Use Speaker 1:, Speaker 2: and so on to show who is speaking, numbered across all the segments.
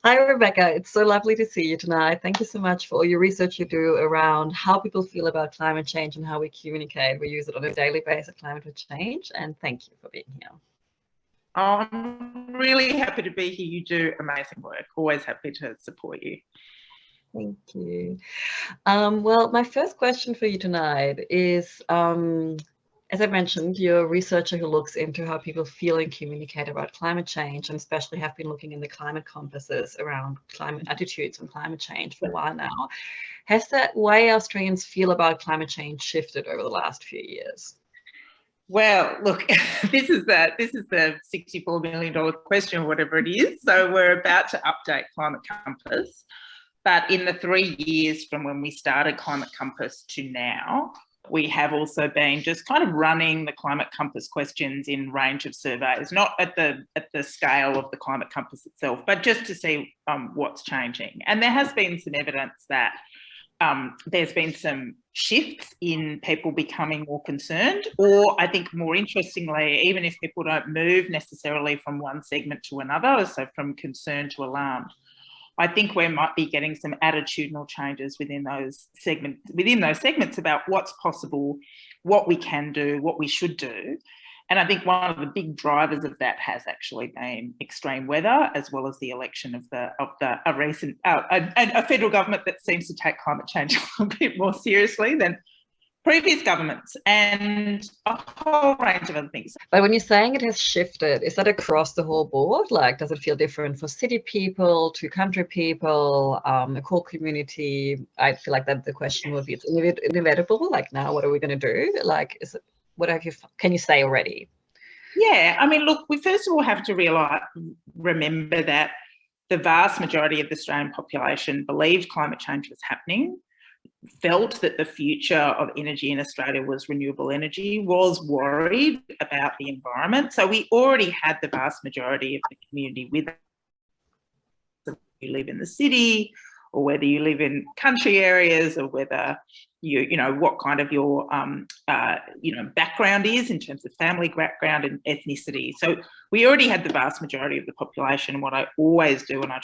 Speaker 1: Hi, Rebecca. It's so lovely to see you tonight. Thank you so much for all your research you do around how people feel about climate change and how we communicate. We use it on a daily basis, climate change, and thank you for being here.
Speaker 2: I'm really happy to be here. You do amazing work. Always happy to support you.
Speaker 1: Thank you. Well, my first question for you tonight is, as I mentioned, you're a researcher who looks into how people feel and communicate about climate change, and especially have been looking in the climate compasses around climate attitudes and climate change for a while now. Has that way Australians feel about climate change shifted over the last few years?
Speaker 2: Well, look, this is the $64 million question, or whatever it is. So we're about to update Climate Compass. But in the 3 years from when we started Climate Compass to now, we have also been just kind of running the Climate Compass questions in range of surveys, not at the scale of the Climate Compass itself, but just to see what's changing. And there has been some evidence that there's been some shifts in people becoming more concerned, or I think more interestingly, even if people don't move necessarily from one segment to another, so from concern to alarm, I think we might be getting some attitudinal changes within those segments about what's possible, what we can do, what we should do. And I think one of the big drivers of that has actually been extreme weather, as well as the election of a recent a federal government that seems to take climate change a little bit more seriously than previous governments, and a whole range of other things.
Speaker 1: But when you're saying it has shifted, is that across the whole board? Like, does it feel different for city people to country people, a core community? I feel like that the question would be, it's inevitable. Like, now what are we going to do? Like, can you say already?
Speaker 2: Yeah, I mean, look, we first of all have to remember that the vast majority of the Australian population believed climate change was happening, felt that the future of energy in Australia was renewable energy, was worried about the environment. So we already had the vast majority of the community with us. Whether you live in the city, or whether you live in country areas, or whether you know what kind of your background is in terms of family background and ethnicity. So we already had the vast majority of the population. And what I always do when I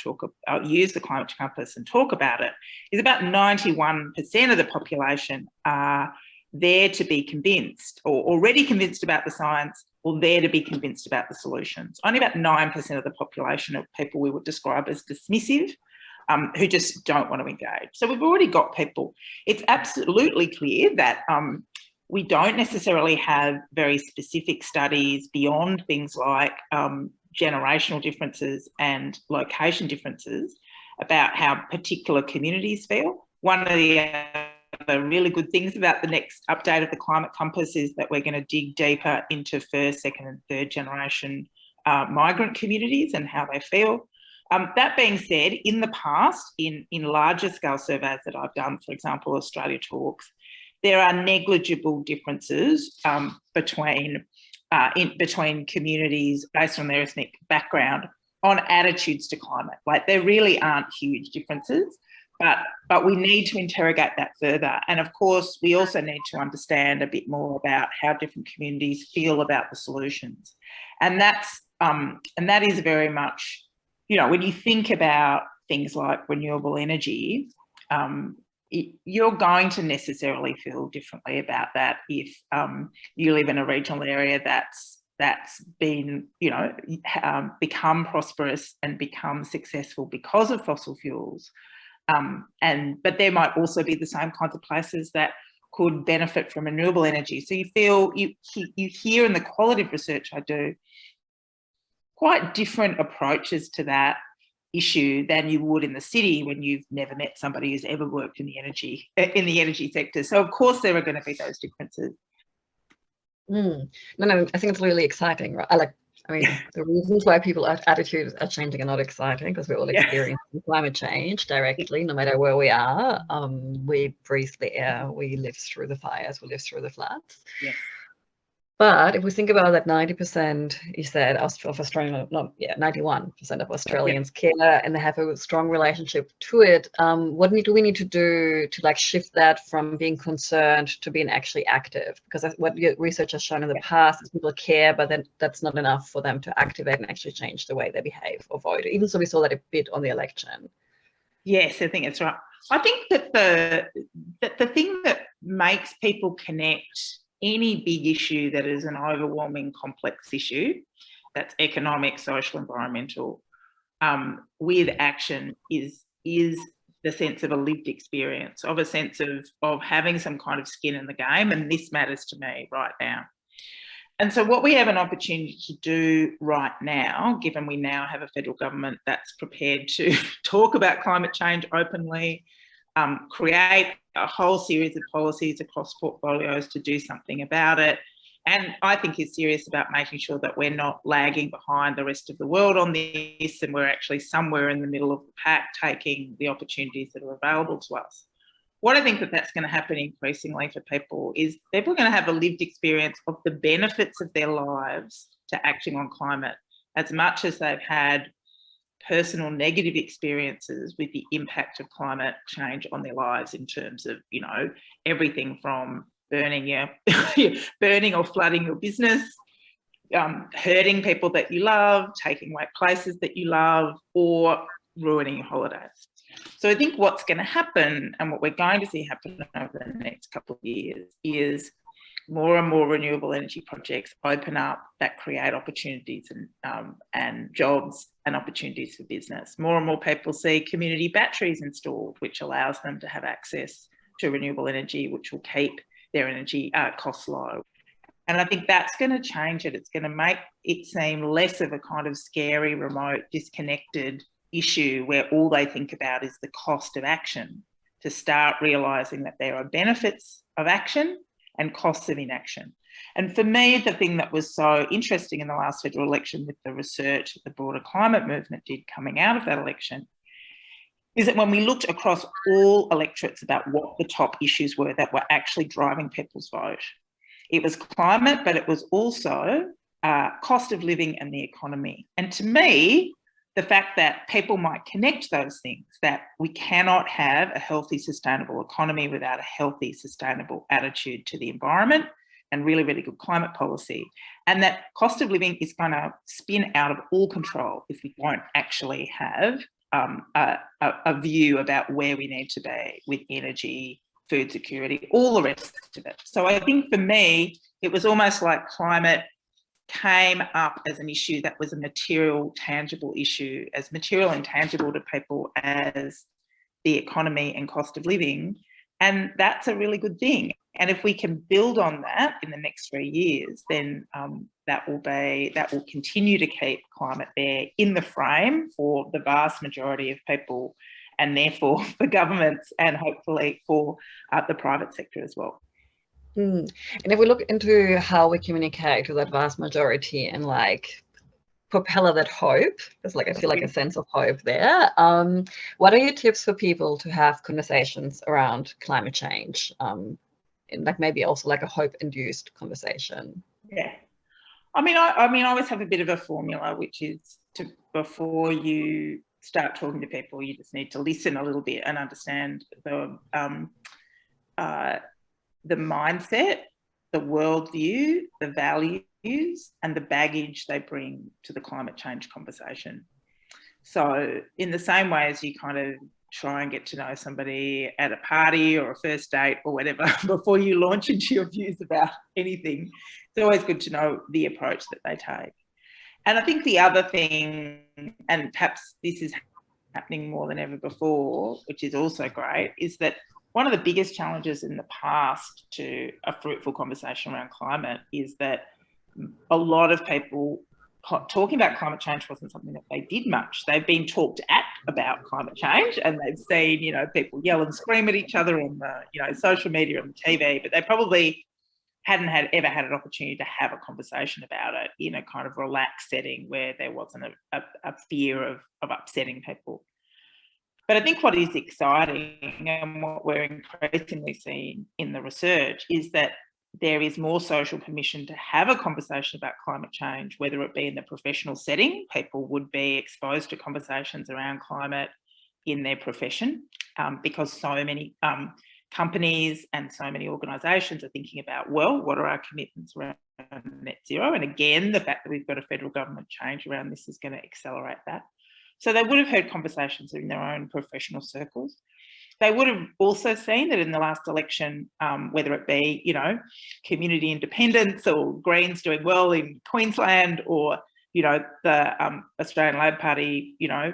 Speaker 2: use the Climate Compass and talk about it is about 91% of the population are there to be convinced, or already convinced about the science, or there to be convinced about the solutions. Only about 9% of the population of people we would describe as dismissive, who just don't want to engage. So we've already got people. It's absolutely clear that we don't necessarily have very specific studies beyond things like generational differences and location differences about how particular communities feel. One of the really good things about the next update of the Climate Compass is that we're going to dig deeper into first, second and third generation migrant communities and how they feel. That being said, in the past, in larger scale surveys that I've done, for example, Australia Talks, there are negligible differences between communities based on their ethnic background on attitudes to climate. Like, there really aren't huge differences, but we need to interrogate that further. And of course, we also need to understand a bit more about how different communities feel about the solutions. And that is very much, when you think about things like renewable energy, you're going to necessarily feel differently about that if you live in a regional area that's been, become prosperous and become successful because of fossil fuels. But there might also be the same kinds of places that could benefit from renewable energy. So you hear in the qualitative research I do quite different approaches to that issue than you would in the city when you've never met somebody who's ever worked in the energy sector. So of course there are going to be those differences.
Speaker 1: No, I think it's really exciting. Right? The reasons why people's attitudes are changing are not exciting, because we're all experiencing climate change directly, no matter where we are. We breathe the air, we live through the fires, we live through the floods.
Speaker 2: Yes.
Speaker 1: But if we think about that 90%, you said, of Australian, 91% of Australians care and they have a strong relationship to it. What do we need to do to like shift that from being concerned to being actually active? Because what your research has shown in the past is people care, but then that's not enough for them to activate and actually change the way they behave or vote. Even so, we saw that a bit on the election.
Speaker 2: Yes, I think that's right. I think that the thing that makes people connect any big issue that is an overwhelming, complex issue, that's economic, social, environmental, with action is the sense of a lived experience, of a sense of having some kind of skin in the game, and this matters to me right now. And so what we have an opportunity to do right now, given we now have a federal government that's prepared to talk about climate change openly, create a whole series of policies across portfolios to do something about it, and I think is serious about making sure that we're not lagging behind the rest of the world on this, and we're actually somewhere in the middle of the pack taking the opportunities that are available to us. What I think that's going to happen increasingly for people is people are going to have a lived experience of the benefits of their lives to acting on climate, as much as they've had personal negative experiences with the impact of climate change on their lives in terms of, you know, everything from burning or flooding your business, hurting people that you love, taking away places that you love, or ruining your holidays. So I think what's going to happen, and what we're going to see happen over the next couple of years, is more and more renewable energy projects open up that create opportunities and jobs and opportunities for business. More and more people see community batteries installed, which allows them to have access to renewable energy, which will keep their energy costs low. And I think that's going to change it. It's going to make it seem less of a kind of scary, remote, disconnected issue where all they think about is the cost of action, to start realising that there are benefits of action and costs of inaction. And for me, the thing that was so interesting in the last federal election with the research that the broader climate movement did coming out of that election is that when we looked across all electorates about what the top issues were that were actually driving people's vote, it was climate, but it was also cost of living and the economy. And to me, the fact that people might connect those things, that we cannot have a healthy, sustainable economy without a healthy, sustainable attitude to the environment and really, really good climate policy, and that cost of living is going to spin out of all control if we don't actually have a view about where we need to be with energy, food security, all the rest of it. So I think for me, it was almost like climate came up as an issue that was a material, tangible issue, as material and tangible to people as the economy and cost of living. And that's a really good thing. And if we can build on that in the next 3 years, then that will continue to keep climate there in the frame for the vast majority of people, and therefore for governments and hopefully for the private sector as well.
Speaker 1: And if we look into how we communicate to that vast majority and like propel that hope, there's like, I feel like a sense of hope there. What are your tips for people to have conversations around climate change? And like maybe also like a hope-induced conversation.
Speaker 2: Yeah. I mean, I always have a bit of a formula, which is before you start talking to people, you just need to listen a little bit and understand the mindset, the worldview, the values, and the baggage they bring to the climate change conversation. So in the same way as you kind of try and get to know somebody at a party or a first date or whatever before you launch into your views about anything, it's always good to know the approach that they take. And I think the other thing, and perhaps this is happening more than ever before, which is also great, is that one of the biggest challenges in the past to a fruitful conversation around climate is that a lot of people talking about climate change wasn't something that they did much. They've been talked at about climate change, and they've seen, you know, people yell and scream at each other on the, you know, social media and the TV, but they probably hadn't ever had an opportunity to have a conversation about it in a kind of relaxed setting where there wasn't a fear of upsetting people. But I think what is exciting and what we're increasingly seeing in the research is that there is more social permission to have a conversation about climate change, whether it be in the professional setting. People would be exposed to conversations around climate in their profession, because so many companies and so many organisations are thinking about, well, what are our commitments around net zero? And again, the fact that we've got a federal government change around this is going to accelerate that. So they would have heard conversations in their own professional circles. They would have also seen that in the last election, whether it be, you know, community independence or Greens doing well in Queensland, or, you know, the Australian Labor Party, you know,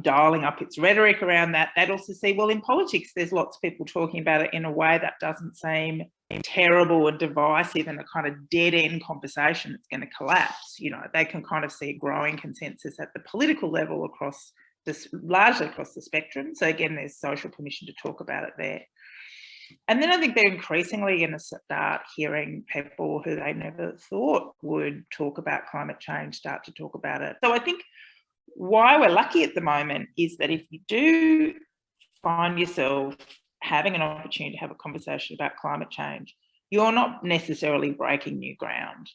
Speaker 2: dialing up its rhetoric around that, they'd also see, well, in politics, there's lots of people talking about it in a way that doesn't seem terrible and divisive and a kind of dead-end conversation that's going to collapse. You know, they can kind of see a growing consensus at the political level across this, largely across the spectrum. So again, there's social permission to talk about it there. And then I think they're increasingly going to start hearing people who they never thought would talk about climate change start to talk about it. So I think why we're lucky at the moment is that if you do find yourself having an opportunity to have a conversation about climate change, you're not necessarily breaking new ground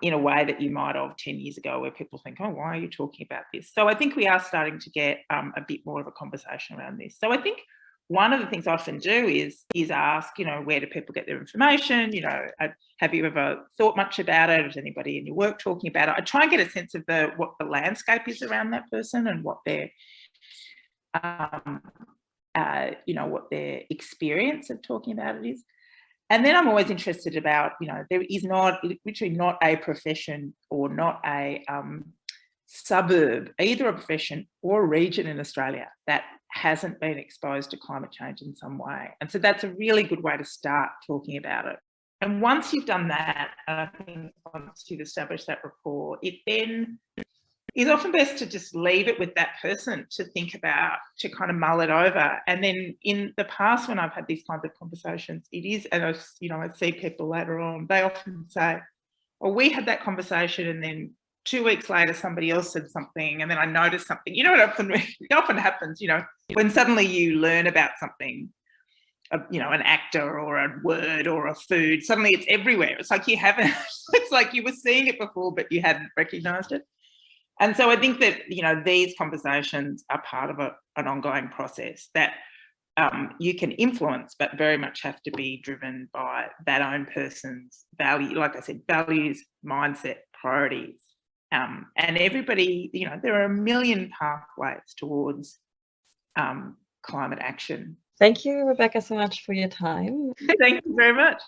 Speaker 2: in a way that you might have 10 years ago, where people think, oh, why are you talking about this? So I think we are starting to get a bit more of a conversation around this. So I think one of the things I often do is ask, you know, where do people get their information? You know, have you ever thought much about it? Is anybody in your work talking about it? I try and get a sense of what the landscape is around that person and what their, you know, what their experience of talking about it is. And then I'm always interested about, you know, there is literally not a profession or not a suburb, either a profession or a region in Australia that hasn't been exposed to climate change in some way. And so that's a really good way to start talking about it. And once you've done that, and I think once you've established that rapport, it then is often best to just leave it with that person to think about, to kind of mull it over. And then in the past, when I've had these kinds of conversations, it is, and I, you know, I see people later on, they often say, well, we had that conversation and then 2 weeks later, somebody else said something, and then I noticed something. You know what often happens, you know, when suddenly you learn about something, you know, an actor or a word or a food, suddenly it's everywhere. It's like you haven't, it's like you were seeing it before, but you hadn't recognised it. And so I think that, you know, these conversations are part of an ongoing process that you can influence, but very much have to be driven by that own person's value, like I said, values, mindset, priorities. And everybody, you know, there are a million pathways towards climate action.
Speaker 1: Thank you, Rebecca, so much for your time.
Speaker 2: Thank you very much.